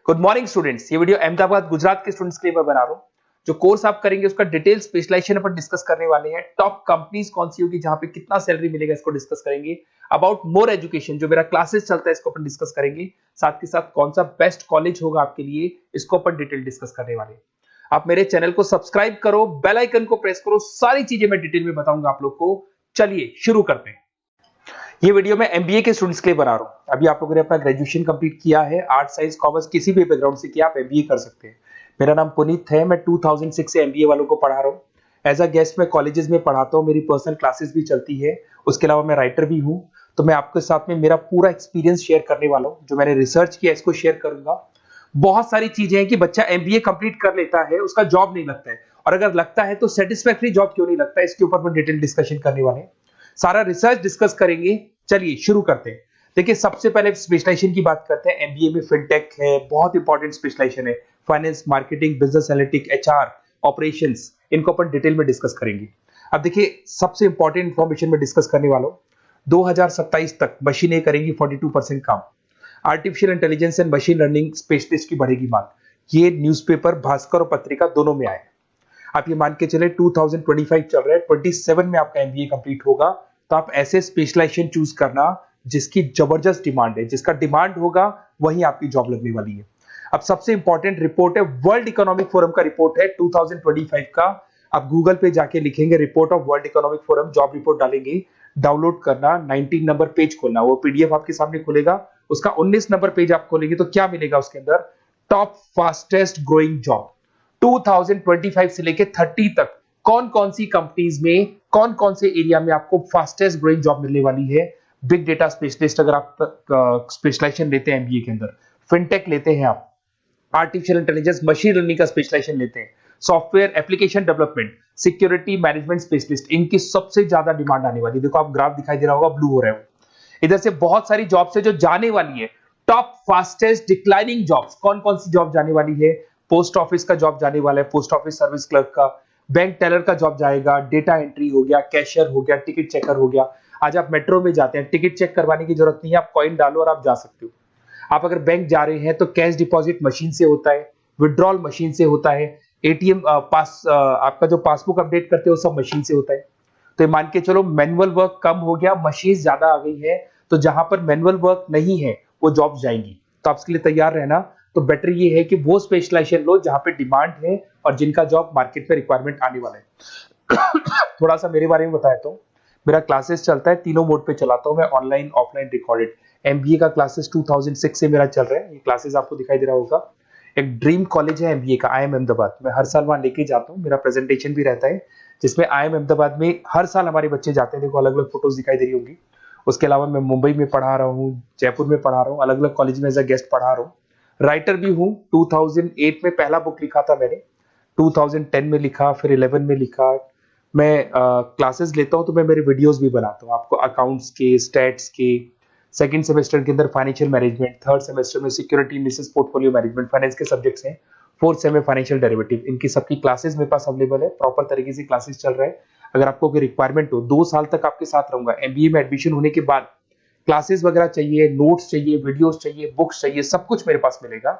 Good morning students. ये video Ahmedabad Gujarat के students के लिए मैं बना रहा हूँ। जो कोर्स आप करेंगे उसका डिटेल स्पेशलाइजेशन पर डिस्कस करने वाले हैं। टॉप कंपनीज कौन सी होगी, जहां पे कितना सैलरी मिलेगा, इसको डिस्कस करेंगे। अबाउट मोर एजुकेशन, जो मेरा क्लासेस चलता है, इसको अपन डिस्कस करेंगे। साथ के साथ कौन सा बेस्ट कॉलेज होगा आपके लिए, इसको अपन डिटेल डिस्कस करने वाले हैं। आप मेरे चैनल को सब्सक्राइब करो, बेल आइकन को प्रेस करो, सारी चीजें मैं डिटेल में बताऊंगा आप लोग को। चलिए शुरू करते हैं। ये वीडियो मैं एमबीए के स्टूडेंट्स के लिए बना रहा हूं। अभी आप लोगों ने अपना ग्रेजुएशन कंप्लीट किया है, आर्ट साइंस कॉमर्स किसी भी बैकग्राउंड से किया, आप एमबीए कर सकते हैं। मेरा नाम पुनीत है, मैं 2006 से एमबीए वालों को पढ़ा रहा हूँ। एज अ गेस्ट मैं कॉलेजेस में पढ़ाता हूँ, मेरी पर्सनल क्लासेस भी चलती है। उसके अलावा मैं राइटर भी हूँ। तो मैं आपके साथ में मेरा पूरा एक्सपीरियंस शेयर करने वाला हूँ। जो मैंने रिसर्च किया इसको शेयर करूंगा। बहुत सारी चीजें हैं कि बच्चा एमबीए कंप्लीट कर लेता है, उसका जॉब नहीं लगता है, और अगर लगता है तो सेटिस्फैक्टरी जॉब क्यों नहीं लगता है, इसके ऊपर मैं डिटेल डिस्कशन करने वाले हैं। सारा रिसर्च डिस्कस करेंगे। चलिए शुरू करते हैं। देखिए, सबसे पहले स्पेशलाइजेशन की बात करते हैं। एमबीए में फिनटेक है, बहुत इंपॉर्टेंट स्पेशलाइजेशन है। Finance, marketing, business analytic, HR, operations, इनको अपन डिटेल में डिस्कस करेंगे। अब देखिए, सबसे इंपॉर्टेंट इंफॉर्मेशन में डिस्कस करने वाला हूं। 2027 तक मशीनें करेंगी 42% काम। Artificial intelligence and machine learning specialist की बढ़ेगी मांग। ये न्यूज़पेपर, भास्कर और पत्रिका दोनों में आए। आप ये मान के चले 2025 चल रहा है, 27 में आपका एमबीए कंप्लीट होगा। तो आप ऐसे स्पेशलाइजेशन चूज करना जिसकी जबरदस्त डिमांड है, जिसका डिमांड होगा वही आपकी जॉब लगने वाली है। अब सबसे इंपॉर्टेंट रिपोर्ट है, वर्ल्ड इकोनॉमिक फोरम का रिपोर्ट है 2025 का। आप गूगल पे जाके लिखेंगे report of world economic forum, job report डालेंगे, डाउनलोड करना, 19 नंबर पेज खोलना, वो पीडीएफ आपके सामने खुलेगा। उसका 19 नंबर पेज आप खोलेंगे तो क्या मिलेगा उसके अंदर, टॉप फास्टेस्ट ग्रोइंग जॉब 2025 से लेके 30 तक कौन कौन सी कंपनीज में, कौन कौन से एरिया में आपको फास्टेस्ट ग्रोइंग जॉब मिलने वाली है। बिग डेटा स्पेशलिस्ट अगर आप स्पेशलाइजेशन लेते हैं एमबीए के अंदर, फिनटेक लेते हैं आप, आर्टिफिशियल इंटेलिजेंस मशीन लर्निंग का स्पेशलाइजेशन लेते हैं, software application development, security management specialist, इनकी सबसे ज्यादा डिमांड आने वाली है। देखो आप ग्राफ दिखाई दे रहा होगा, ब्लू हो रहा है। इधर से बहुत सारी जॉब्स है जो जाने वाली है। टॉप फास्टेस्ट डिक्लाइनिंग जॉब्स, कौन कौन सी जॉब जाने वाली है। पोस्ट ऑफिस का जॉब जाने वाला है, पोस्ट ऑफिस सर्विस क्लर्क का। बैंक टेलर का जॉब जाएगा, डेटा एंट्री हो गया, कैशियर हो गया, टिकट चेकर हो गया। आज आप मेट्रो में जाते हैं, टिकट चेक करवाने की जरूरत नहीं है, आप कॉइन डालो और आप जा सकते हो। आप अगर बैंक जा रहे हैं तो कैश डिपॉजिट मशीन से होता है, विड्रॉल मशीन से होता है, एटीएम आपका जो पासबुक अपडेट करते हो सब मशीन से होता है। तो ये मान के चलो मैनुअल वर्क कम हो गया, मशीन ज्यादा आ गई है। तो जहां पर मैनुअल वर्क नहीं है वो जॉब जाएंगी। तो आप इसके लिए तैयार रहना। तो बेटर ये है कि वो स्पेशलाइजेशन लो जहां पे डिमांड है और जिनका जॉब मार्केट में रिक्वायरमेंट आने वाला है। थोड़ा सा मेरे बारे में बताया तो मेरा क्लासेस चलता है, तीनों मोड पे चलाता हूं मैं, ऑनलाइन, ऑफलाइन, रिकॉर्डेड। एमबीए का क्लासेस 2006 से मेरा चल रहा है। ये क्लासेस आपको दिखाई दे रहा होगा। एक ड्रीम कॉलेज है एमबीए का, IIM अहमदाबाद। मैं हर साल वहां लेके जाता हूँ, मेरा प्रेजेंटेशन भी रहता है, जिसमें IIM अहमदाबाद में हर साल हमारे बच्चे जाते हैं। देखो अलग अलग फोटोज दिखाई दे रही होंगी। उसके अलावा मैं मुंबई में पढ़ा रहा हूँ, जयपुर में पढ़ा रहा हूँ, अलग अलग कॉलेज में एज अ गेस्ट पढ़ा रहा हूँ। राइटर भी हूँ। 2008 में पहला बुक लिखा था मैंने, 2010 में लिखा, फिर 11 में लिखा। मैं क्लासेस लेता हूँ तो मैं मेरे वीडियोस भी बनाता हूँ आपको, अकाउंट्स के, स्टैट्स के। सेकंड सेमेस्टर के अंदर फाइनेंशियल मैनेजमेंट, थर्ड सेमेस्टर में security analysis, portfolio management, finance के सब्जेक्ट्स हैं। फोर्थ सेम में फाइनेंशियल डेरिवेटिव। इनकी सबकी क्लासेस मेरे पास अवेलेबल है, प्रॉपर तरीके से क्लासेस चल रहा है। अगर आपको कोई रिक्वायरमेंट हो, 2 साल तक आपके साथ रहूंगा। एमबीए में एडमिशन होने के बाद क्लासेस वगैरह चाहिए, नोट्स चाहिए, वीडियोस चाहिए, बुक्स चाहिए, सब कुछ मेरे पास मिलेगा।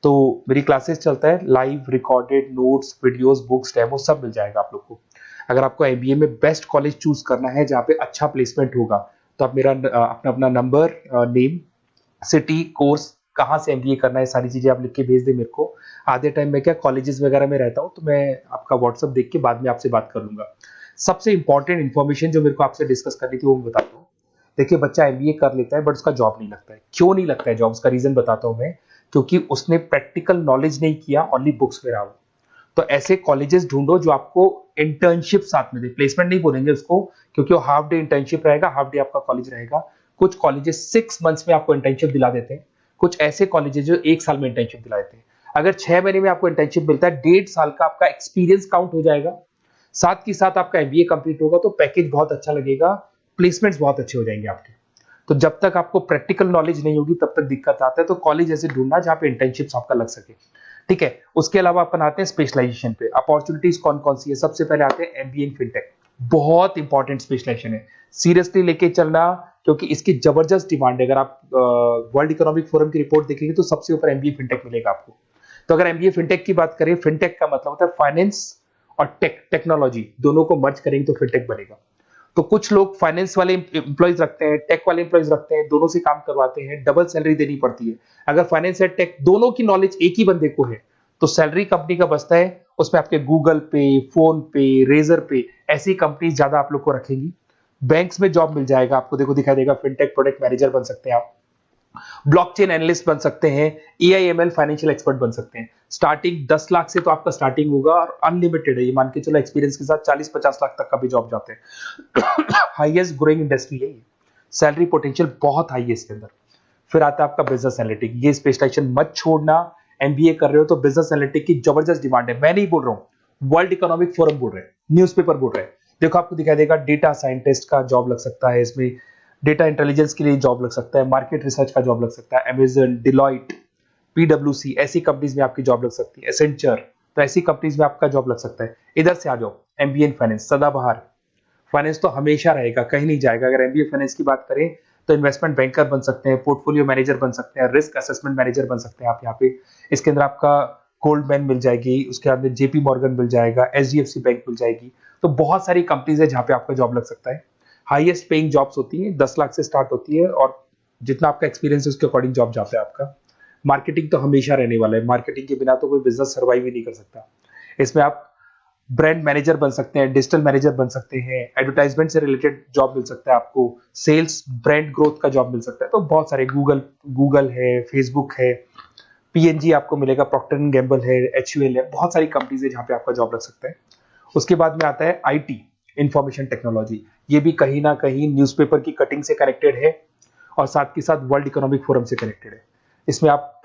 तो मेरी क्लासेस चलता है, live, recorded, notes, videos, books, demo सब मिल जाएगा आप लोग को। अगर आपको एमबीए में बेस्ट कॉलेज चूज करना है जहाँ पे अच्छा प्लेसमेंट होगा, तो आप मेरा अपना नंबर, नेम, सिटी, कोर्स, कहाँ से एमबीए करना है, सारी चीजें आप लिख के भेज दे मेरे को। आधे टाइम में क्या कॉलेजेस वगैरह में रहता हूँ, तो मैं आपका व्हाट्सअप देख के बाद में आपसे बात कर लूंगा। सबसे इंपॉर्टेंट इन्फॉर्मेशन जो मेरे को आपसे डिस्कस करनी थी वो मैं बताता हूँ। देखिए, बच्चा एमबीए कर लेता है बट उसका जॉब नहीं लगता है। क्यों नहीं लगता है जॉब, उसका रीजन बताता हूं मैं। क्योंकि उसने प्रैक्टिकल नॉलेज नहीं किया, ओनली बुक्स में रहा हो। तो ऐसे कॉलेजेस ढूंढो जो आपको इंटर्नशिप साथ में दे। प्लेसमेंट नहीं बोलेंगे उसको, क्योंकि वो हाफ डे इंटर्नशिप रहेगा, हाफ डे आपका कॉलेज रहेगा। कुछ कॉलेजेस 6 मंथ्स में आपको इंटर्नशिप दिला देते हैं, कुछ ऐसे कॉलेजेस जो 1 साल में इंटर्नशिप दिला देते हैं। अगर 6 महीने में आपको इंटर्नशिप मिलता है, 1.5 साल का आपका एक्सपीरियंस काउंट हो जाएगा। साथ के साथ आपका एमबीए कंप्लीट होगा तो पैकेज बहुत अच्छा लगेगा, प्लेसमेंट्स बहुत अच्छे हो जाएंगे आपके। तो जब तक आपको प्रैक्टिकल नॉलेज नहीं होगी तब तक दिक्कत आता है। तो कॉलेज ऐसे ढूंढना जहां पे इंटर्नशिप्स आपका लग सके, ठीक है। उसके अलावा अपन आते हैं स्पेशलाइजेशन पे। अपॉर्चुनिटीज कौन कौन सी है। सबसे पहले आते हैं एमबीए इन फिनटेक। बहुत इंपॉर्टेंट स्पेशलाइजेशन है, सीरियसली लेके चलना, क्योंकि इसकी जबरदस्त डिमांड है। अगर आप वर्ल्ड इकोनॉमिक फोरम की रिपोर्ट देखेंगे तो सबसे ऊपर एमबीए फिनटेक मिलेगा आपको। तो अगर एमबीए फिनटेक की बात करें, फिनटेक का मतलब होता है फाइनेंस और टेक्नोलॉजी, दोनों को मर्ज करेंगे तो फिनटेक बनेगा। तो कुछ लोग फाइनेंस वाले एम्प्लॉइज रखते हैं, टेक वाले एम्प्लॉइज रखते हैं, दोनों से काम करवाते हैं, डबल सैलरी देनी पड़ती है। अगर फाइनेंस या टेक दोनों की नॉलेज एक ही बंदे को है तो सैलरी कंपनी का बचता है, उसमें आपके गूगल पे, फोन पे, रेजर पे, ऐसी कंपनी ज्यादा आप लोग को रखेंगी। बैंक्स में जॉब मिल जाएगा आपको, देखो दिखाई देगा, फिनटेक प्रोडक्ट मैनेजर बन सकते हैं आप, ब्लॉकचेन एनालिस्ट बन सकते हैं, एआईएमएल फाइनेंशियल एक्सपर्ट बन सकते हैं। स्टार्टिंग 10 लाख से तो आपका स्टार्टिंग होगा और अनलिमिटेड है, ये मान के चलो एक्सपीरियंस के साथ 40-50 लाख तक का भी जॉब जाते हैं। हाईएस्ट ग्रोइंग इंडस्ट्री है ये, सैलरी पोटेंशियल बहुत हाई है इसके अंदर। फिर आता है आपका बिजनेस एनालिटिक, ये स्पेशलाइजेशन मत छोड़ना। एमबीए कर रहे हो तो बिजनेस एनालिटिक की जबरदस्त डिमांड है। मैं नहीं बोल रहा हूं, वर्ल्ड इकोनॉमिक फोरम बोल रहे हैं, न्यूज़पेपर बोल रहे हैं। देखो आपको दिखाई देगा, डेटा साइंटिस्ट का जॉब लग सकता है इसमें, डेटा इंटेलिजेंस के लिए जॉब लग सकता है, मार्केट रिसर्च का जॉब लग सकता है, अमेजन, डिलॉइट, पीडब्ल्यूसी, ऐसी कंपनीज में आपकी जॉब लग सकती है, एसेंचर, तो ऐसी कंपनीज में आपका जॉब लग सकता है। इधर से आ जाओ, एमबीए इन फाइनेंस सदाबहार, फाइनेंस तो हमेशा रहेगा, कहीं नहीं जाएगा। अगर एमबीए फाइनेंस की बात करें तो इन्वेस्टमेंट बैंकर बन सकते हैं, पोर्टफोलियो मैनेजर बन सकते हैं, रिस्क असेसमेंट मैनेजर बन सकते हैं आप यहाँ पे। इसके अंदर आपका गोल्डमैन मिल जाएगी, उसके बाद में जेपी मॉर्गन मिल जाएगा, एचडीएफसी बैंक मिल जाएगी। तो बहुत सारी कंपनीज है जहाँ पे आपका जॉब लग सकता है। हाईएस्ट पेइंग जॉब्स होती है, 10 लाख से स्टार्ट होती है, और जितना आपका एक्सपीरियंस है उसके अकॉर्डिंग जॉब जाता है आपका। मार्केटिंग तो हमेशा रहने वाला है, मार्केटिंग के बिना तो कोई बिजनेस सर्वाइव ही नहीं कर सकता। इसमें आप ब्रांड मैनेजर बन सकते हैं, डिजिटल मैनेजर बन सकते हैं, एडवर्टाइजमेंट से रिलेटेड जॉब मिल सकता है आपको, सेल्स ब्रांड ग्रोथ का जॉब मिल सकता है। तो बहुत सारे, गूगल है, फेसबुक है, पीएनजी आपको मिलेगा, प्रॉक्टर एंड गैम्बल है, एचयूएल है, बहुत सारी कंपनीज है जहां पे आपका जॉब लग सकता है। उसके बाद में आता है आईटी, इंफॉर्मेशन टेक्नोलॉजी, ये भी कहीं ना कहीं न्यूज़पेपर की कटिंग से कनेक्टेड है और साथ के साथ वर्ल्ड इकोनॉमिक फोरम से कनेक्टेड है। इसमें आप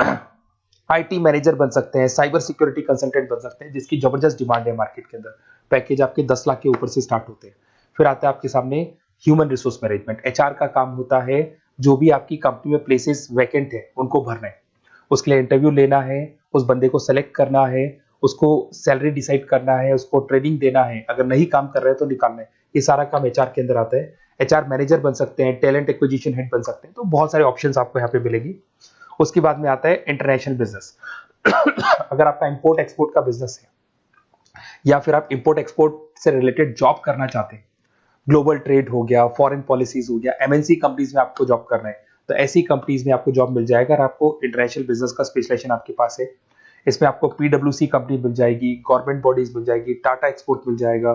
आईटी मैनेजर बन सकते हैं, साइबर सिक्योरिटी कंसल्टेंट बन सकते हैं, जिसकी जबरदस्त डिमांड है मार्केट के अंदर। पैकेज आपके 10 लाख के ऊपर से स्टार्ट होते हैं। फिर आता है आपके सामने ह्यूमन रिसोर्स मैनेजमेंट, एचआर का काम होता है, जो भी आपकी कंपनी में प्लेसेस वैकेंट है उनको भरना है, उसके लिए इंटरव्यू लेना है, उस बंदे को सेलेक्ट करना है, उसको सैलरी डिसाइड करना है, उसको ट्रेनिंग देना है, अगर नहीं काम कर रहे हैं तो निकालना है। ये सारा काम एचआर के अंदर आता है। एचआर मैनेजर बन सकते हैं, टैलेंट एक्विजिशन हेड बन सकते हैं, तो बहुत सारे ऑप्शंस आपको यहाँ पे मिलेगी। उसके बाद में आता है इंटरनेशनल बिजनेस। अगर आपका इंपोर्ट एक्सपोर्ट का बिजनेस है या फिर आप इंपोर्ट एक्सपोर्ट से रिलेटेड जॉब करना चाहते हैं, ग्लोबल ट्रेड हो गया, फॉरेन पॉलिसीज हो गया, एमएनसी कंपनीज में आपको जॉब करना है, तो ऐसी कंपनीज में आपको जॉब मिल जाएगा। अगर आपको इंटरनेशनल बिजनेस का स्पेशलाइजेशन आपके पास है, इसमें आपको पीडब्ल्यूसी कंपनी मिल जाएगी, गवर्नमेंट बॉडीज मिल जाएगी, टाटा एक्सपोर्ट मिल जाएगा,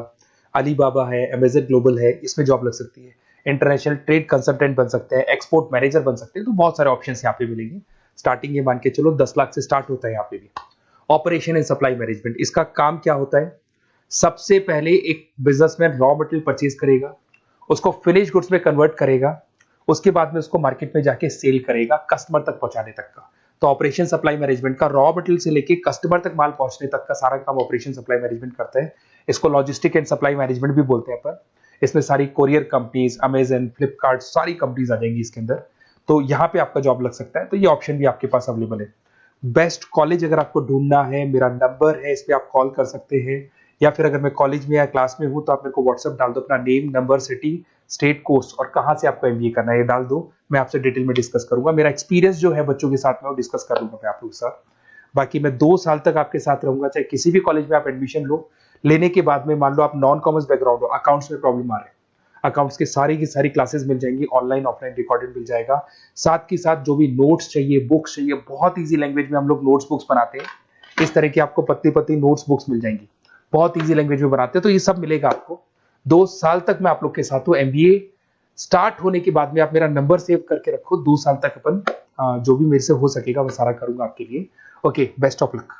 अलीबाबा है, अमेजन ग्लोबल है, इसमें जॉब लग सकती है। इंटरनेशनल ट्रेड कंसल्टेंट बन सकते हैं, एक्सपोर्ट मैनेजर बन सकते हैं, तो बहुत सारे ऑप्शन यहाँ पे मिलेंगे। स्टार्टिंग ये मान के चलो 10 लाख से स्टार्ट होता है यहाँ पे भी। ऑपरेशन एंड सप्लाई मैनेजमेंट, इसका काम क्या होता है? सबसे पहले एक बिजनेसमैन रॉ मटेरियल परचेज करेगा, उसको फिनिश गुड्स में कन्वर्ट करेगा, उसके बाद में उसको मार्केट में जाके सेल करेगा कस्टमर तक पहुंचाने तक का। तो ऑपरेशन सप्लाई मैनेजमेंट का रॉ मटेरियल से लेके कस्टमर तक माल पहुंचने तक का सारा काम ऑपरेशन सप्लाई मैनेजमेंट करता है। इसको लॉजिस्टिक एंड सप्लाई मैनेजमेंट भी बोलते हैं अपन। इसमें सारी कोरियर कंपनीज, अमेजन, फ्लिपकार्ट, सारी कंपनीज आ जाएंगी इसके अंदर। तो यहाँ पे आपका जॉब लग सकता है, तो ये ऑप्शन भी आपके पास अवेलेबल है। बेस्ट कॉलेज अगर आपको ढूंढना है, मेरा नंबर है, इस पे आप कॉल कर सकते हैं, या फिर अगर मैं कॉलेज में या क्लास में हूं तो आप मेरे को व्हाट्सएप डाल दो, अपना name, number, city, state, course और कहां से आपको एमबीए करना है ये डाल दो। मैं आपसे डिटेल में डिस्कस करूंगा, मेरा एक्सपीरियंस जो है बच्चों के साथ में वो डिस्कस कर लूंगा मैं आप लोगों के साथ। बाकी मैं 2 साल तक आपके साथ रहूंगा, चाहे किसी भी कॉलेज में आप एडमिशन लो। लेने के बाद में मान लो आप नॉन कॉमर्स बैकग्राउंड हो, अकाउंट्स में प्रॉब्लम आ रहा है, अकाउंट्स की सारी क्लासेस मिल जाएंगी, ऑनलाइन ऑफलाइन रिकॉर्डेड मिल जाएगा। साथ के साथ जो भी नोट्स चाहिए, बुक्स चाहिए, बहुत ईजी लैंग्वेज में हम लोग नोट्स बुक्स बनाते हैं। इस तरह की आपको पतली पतली नोट्स बुक्स मिल जाएंगी, बहुत ईजी लैंग्वेज में बनाते हैं। तो ये सब मिलेगा आपको। 2 साल तक मैं आप लोग के साथ हूँ। एमबीए स्टार्ट होने के बाद में आप मेरा नंबर सेव करके रखो, 2 साल तक अपन जो भी मेरे से हो सकेगा वो सारा करूंगा आपके लिए। Okay, best of luck.